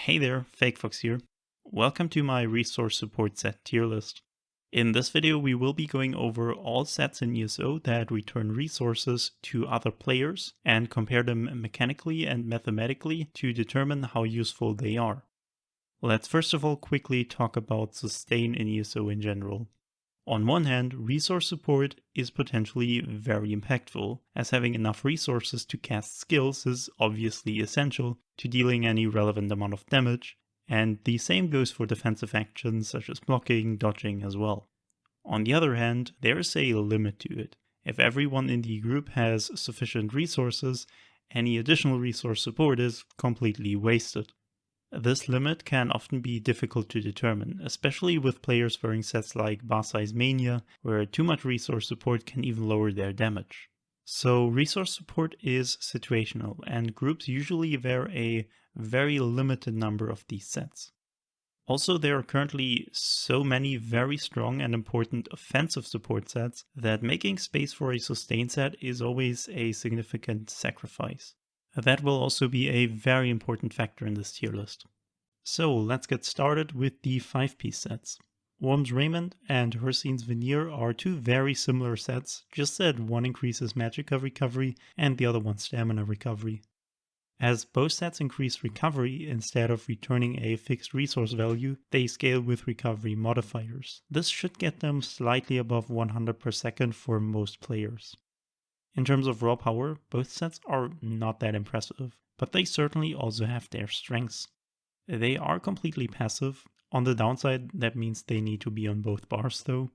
Hey there, FakeFox here. Welcome to my resource support set tier list. In this video we will be going over all sets in ESO that return resources to other players and compare them mechanically and mathematically to determine how useful they are. Let's first of all quickly talk about sustain in ESO in general. On one hand, resource support is potentially very impactful, as having enough resources to cast skills is obviously essential to dealing any relevant amount of damage, and the same goes for defensive actions such as blocking, dodging as well. On the other hand, there is a limit to it. If everyone in the group has sufficient resources, any additional resource support is completely wasted. This limit can often be difficult to determine, especially with players wearing sets like Boss Size Mania, where too much resource support can even lower their damage. So resource support is situational, and groups usually wear a very limited number of these sets. Also, there are currently so many very strong and important offensive support sets that making space for a sustain set is always a significant sacrifice. That will also be a very important factor in this tier list. So let's get started with the 5-piece sets. Worm's Raiment and Hircine's Veneer are two very similar sets, just that one increases Magicka recovery and the other one stamina recovery. As both sets increase recovery instead of returning a fixed resource value, they scale with recovery modifiers. This should get them slightly above 100 per second for most players. In terms of raw power, both sets are not that impressive, but they certainly also have their strengths. They are completely passive. On the downside, that means they need to be on both bars though.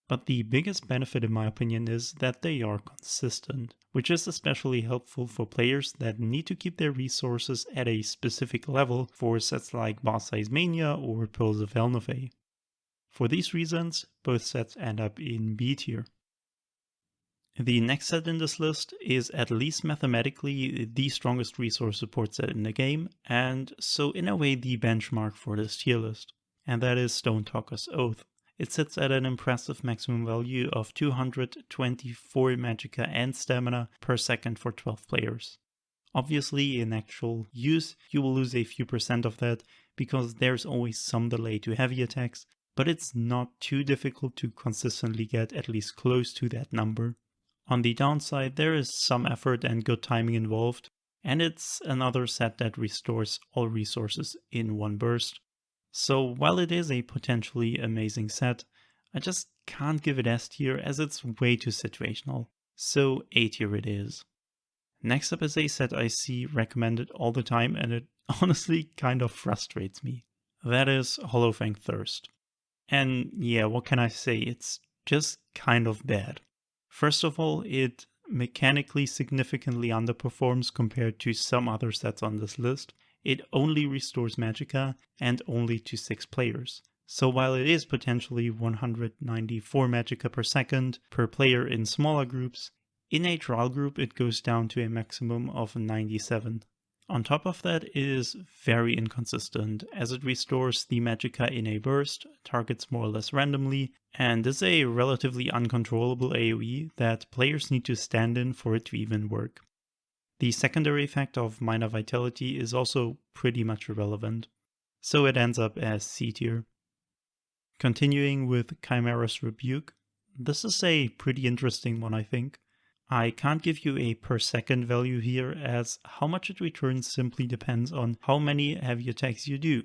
But the biggest benefit in my opinion is that they are consistent, which is especially helpful for players that need to keep their resources at a specific level for sets like Boss Size Mania or Pearls of Elnove. For these reasons, both sets end up in B tier. The next set in this list is at least mathematically the strongest resource support set in the game, and so in a way the benchmark for this tier list, and that is Stonetalker's Oath. It sits at an impressive maximum value of 224 Magicka and stamina per second for 12 players. Obviously, in actual use, you will lose a few percent of that because there's always some delay to heavy attacks, but it's not too difficult to consistently get at least close to that number. On the downside, there is some effort and good timing involved, and it's another set that restores all resources in one burst. So while it is a potentially amazing set, I just can't give it S tier as it's way too situational. So A tier it is. Next up is a set I see recommended all the time and it honestly kind of frustrates me. That is Fang Thirst. And yeah, what can I say, it's just kind of bad. First of all, it mechanically significantly underperforms compared to some other sets on this list. It only restores Magicka and only to 6 players. So while it is potentially 194 Magicka per second per player in smaller groups, in a trial group it goes down to a maximum of 97. On top of that, it is very inconsistent, as it restores the Magicka in a burst, targets more or less randomly, and is a relatively uncontrollable AoE that players need to stand in for it to even work. The secondary effect of minor vitality is also pretty much irrelevant, so it ends up as C tier. Continuing with Chimeras Rebuke, this is a pretty interesting one I think. I can't give you a per second value here as how much it returns simply depends on how many heavy attacks you do.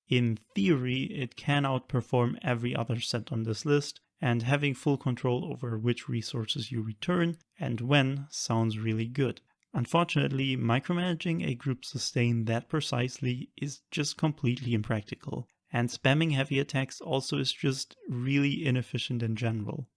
In theory, it can outperform every other set on this list, and having full control over which resources you return and when sounds really good. Unfortunately, micromanaging a group sustain that precisely is just completely impractical, and spamming heavy attacks also is just really inefficient in general.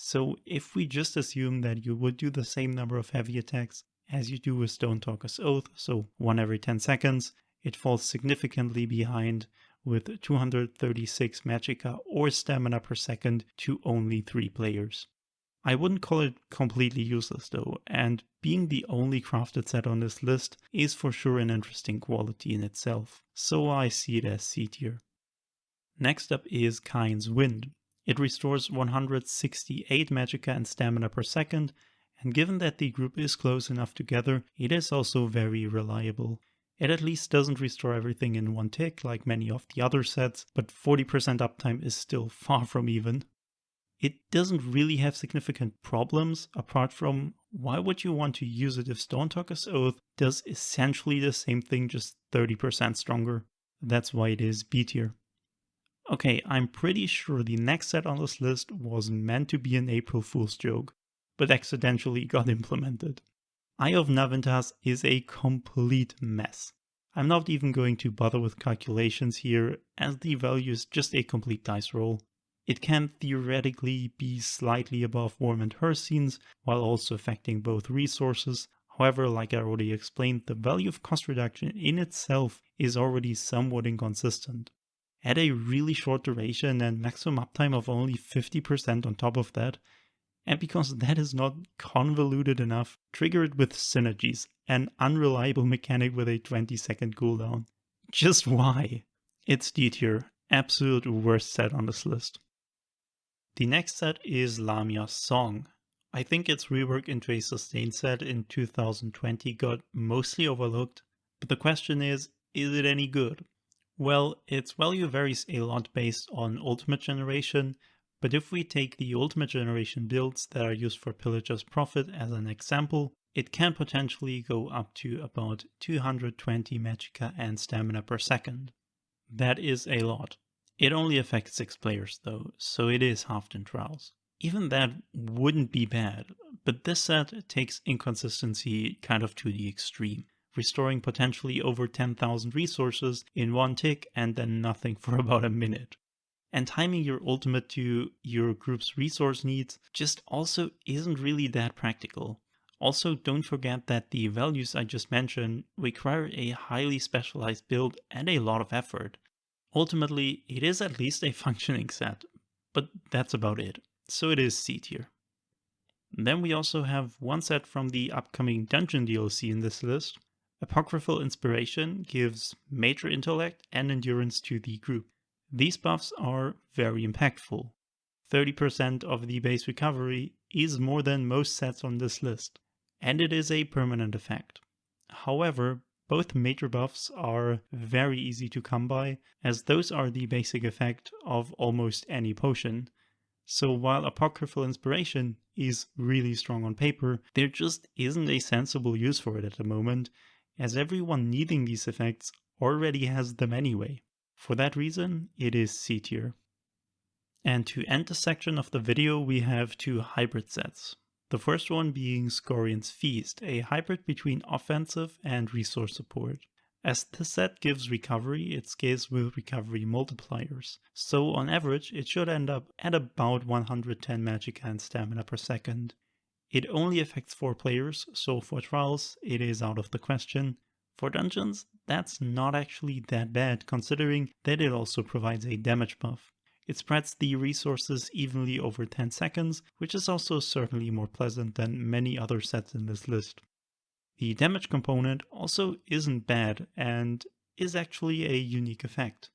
So if we just assume that you would do the same number of heavy attacks as you do with Stonetalker's Oath, so 1 every 10 seconds, it falls significantly behind with 236 Magicka or stamina per second to only 3 players. I wouldn't call it completely useless though, and being the only crafted set on this list is for sure an interesting quality in itself, so I see it as C tier. Next up is Kain's Wind. It restores 168 Magicka and stamina per second, and given that the group is close enough together, it is also very reliable. It at least doesn't restore everything in one tick like many of the other sets, but 40% uptime is still far from even. It doesn't really have significant problems, apart from why would you want to use it if Stonetalker's Oath does essentially the same thing, just 30% stronger. That's why it is B tier. Okay, I'm pretty sure the next set on this list was meant to be an April Fool's joke, but accidentally got implemented. Eye of Naventas is a complete mess. I'm not even going to bother with calculations here, as the value is just a complete dice roll. It can theoretically be slightly above Worm and Herseens, while also affecting both resources. However, like I already explained, the value of cost reduction in itself is already somewhat inconsistent. At a really short duration and maximum uptime of only 50% on top of that, and because that is not convoluted enough, trigger it with synergies, an unreliable mechanic with a 20-second cooldown. Just why? It's D tier, absolute worst set on this list. The next set is Laylas Song. I think its rework into a sustain set in 2020 got mostly overlooked, but the question is it any good? Well, its value varies a lot based on Ultimate Generation, but if we take the Ultimate Generation builds that are used for Pillager's Profit as an example, it can potentially go up to about 220 Magicka and stamina per second. That is a lot. It only affects 6 players though, so it is halved in trials. Even that wouldn't be bad, but this set takes inconsistency kind of to the extreme, restoring potentially over 10,000 resources in one tick and then nothing for about a minute. And timing your ultimate to your group's resource needs just also isn't really that practical. Also, don't forget that the values I just mentioned require a highly specialized build and a lot of effort. Ultimately, it is at least a functioning set, but that's about it, so it is C tier. Then we also have one set from the upcoming Dungeon DLC in this list. Apocryphal Inspiration gives major intellect and endurance to the group. These buffs are very impactful. 30% of the base recovery is more than most sets on this list, and it is a permanent effect. However, both major buffs are very easy to come by, as those are the basic effect of almost any potion. So while Apocryphal Inspiration is really strong on paper, there just isn't a sensible use for it at the moment, as everyone needing these effects already has them anyway. For that reason, it is C tier. And to end this section of the video, we have two hybrid sets. The first one being Scorian's Feast, a hybrid between offensive and resource support. As this set gives recovery, it scales with recovery multipliers, so on average it should end up at about 110 Magicka and stamina per second. It only affects 4 players, so for trials it is out of the question. For dungeons, that's not actually that bad, considering that it also provides a damage buff. It spreads the resources evenly over 10 seconds, which is also certainly more pleasant than many other sets in this list. The damage component also isn't bad and is actually a unique effect.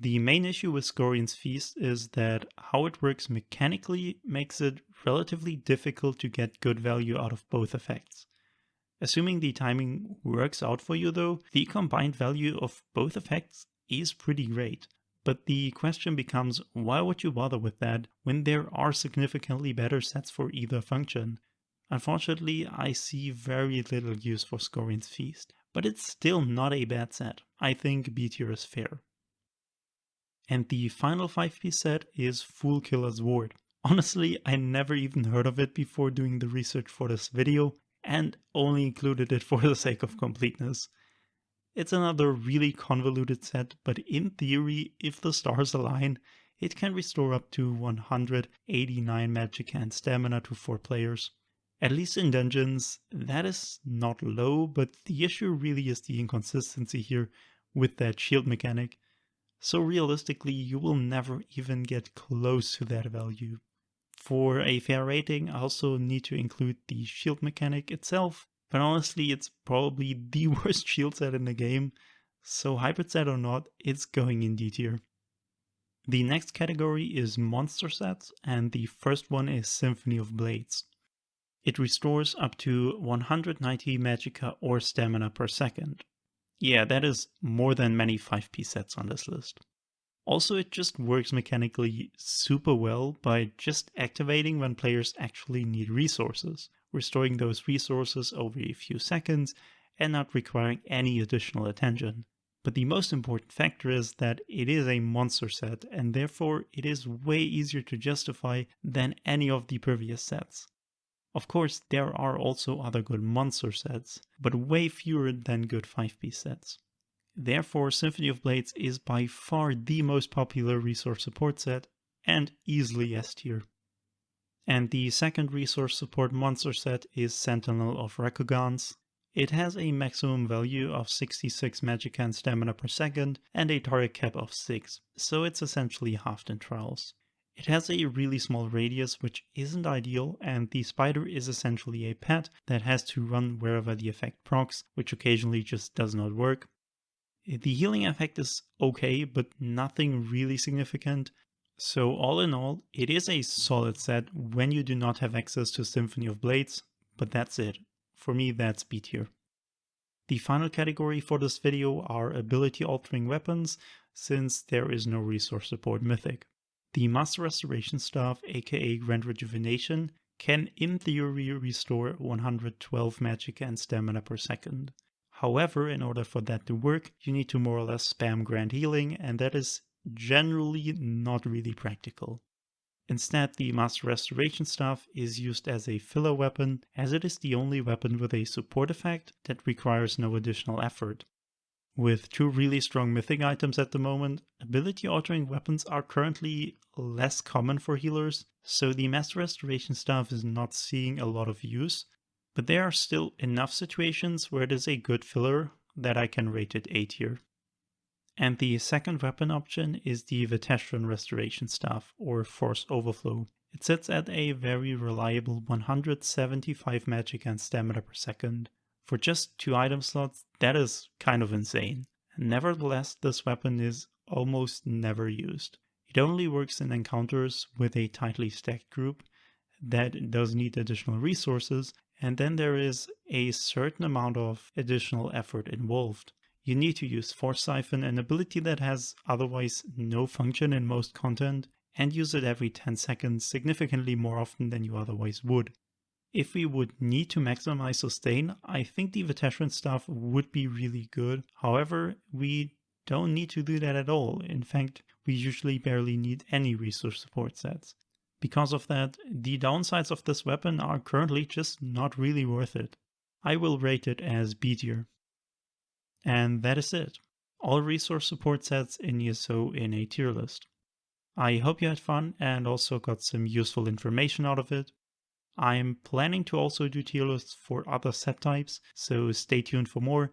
The main issue with Scorian's Feast is that how it works mechanically makes it relatively difficult to get good value out of both effects. Assuming the timing works out for you though, the combined value of both effects is pretty great. But the question becomes, why would you bother with that when there are significantly better sets for either function? Unfortunately, I see very little use for Scorian's Feast, but it's still not a bad set. I think B tier is fair. And the final 5-piece set is Fool Killer's Ward. Honestly, I never even heard of it before doing the research for this video, and only included it for the sake of completeness. It's another really convoluted set, but in theory, if the stars align, it can restore up to 189 Magicka and stamina to 4 players. At least in dungeons, that is not low, but the issue really is the inconsistency here with that shield mechanic. So realistically, you will never even get close to that value. For a fair rating, I also need to include the shield mechanic itself, but honestly, it's probably the worst shield set in the game, so hybrid set or not, it's going in D tier. The next category is monster sets, and the first one is Symphony of Blades. It restores up to 190 Magicka or stamina per second. Yeah, that is more than many 5p sets on this list. Also, it just works mechanically super well by just activating when players actually need resources, restoring those resources over a few seconds and not requiring any additional attention. But the most important factor is that it is a monster set, and therefore it is way easier to justify than any of the previous sets. Of course, there are also other good monster sets, but way fewer than good 5-piece sets. Therefore, Symphony of Blades is by far the most popular resource support set, and easily S tier. And the second resource support monster set is Sentinel of Recognes. It has a maximum value of 66 Magicka and stamina per second, and a target cap of 6, so it's essentially halved in trials. It has a really small radius, which isn't ideal, and the spider is essentially a pet that has to run wherever the effect procs, which occasionally just does not work. The healing effect is okay, but nothing really significant. So all in all, it is a solid set when you do not have access to Symphony of Blades, but that's it. For me, that's B tier. The final category for this video are ability altering weapons, since there is no resource support mythic. The Master Restoration Staff, aka Grand Rejuvenation, can in theory restore 112 Magicka and stamina per second. However, in order for that to work, you need to more or less spam Grand Healing, and that is generally not really practical. Instead, the Master Restoration Staff is used as a filler weapon, as it is the only weapon with a support effect that requires no additional effort. With two really strong mythic items at the moment, ability altering weapons are currently less common for healers, so the Master Restoration Staff is not seeing a lot of use, but there are still enough situations where it is a good filler that I can rate it A tier. And the second weapon option is the Veteran Restoration Staff, or Force Overflow. It sits at a very reliable 175 Magicka and stamina per second. For just 2 item slots, that is kind of insane. Nevertheless, this weapon is almost never used. It only works in encounters with a tightly stacked group that does need additional resources, and then there is a certain amount of additional effort involved. You need to use Force Siphon, an ability that has otherwise no function in most content, and use it every 10 seconds, significantly more often than you otherwise would. If we would need to maximize sustain, I think the Veteran Staff would be really good. However, we don't need to do that at all. In fact, we usually barely need any resource support sets. Because of that, the downsides of this weapon are currently just not really worth it. I will rate it as B tier. And that is it. All resource support sets in ESO in a tier list. I hope you had fun and also got some useful information out of it. I'm planning to also do tier lists for other set types, so stay tuned for more,